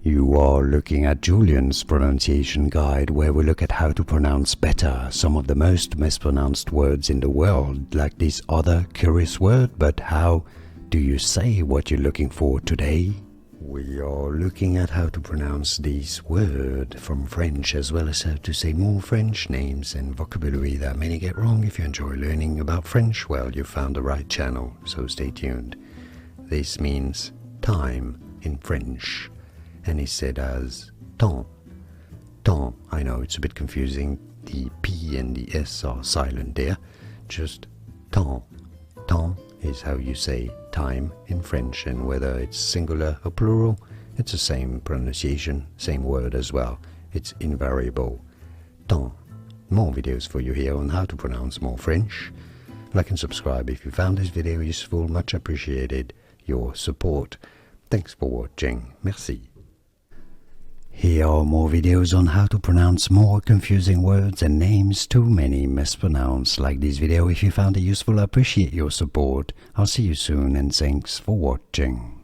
You are looking at Julian's pronunciation guide, where we look at how to pronounce better some of the most mispronounced words in the world, like this other curious word. But how do you say what you're looking for today? We are looking at how to pronounce this word from French, as well as how to say more French names and vocabulary that many get wrong. If you enjoy learning about French, well, you found the right channel, so stay tuned. This means time in French, and is said as temps. Temps. I know it's a bit confusing. The P and the S are silent there. Just temps. Temps is how you say time in French, and whether it's singular or plural, it's the same pronunciation, same word as well. It's invariable. Temps. More videos for you here on how to pronounce more French. Like and subscribe if you found this video useful. Much appreciated your support. Thanks for watching. Merci. Here are more videos on how to pronounce more confusing words and names too many mispronounced. Like this video if you found it useful. I appreciate your support. I'll see you soon, and thanks for watching.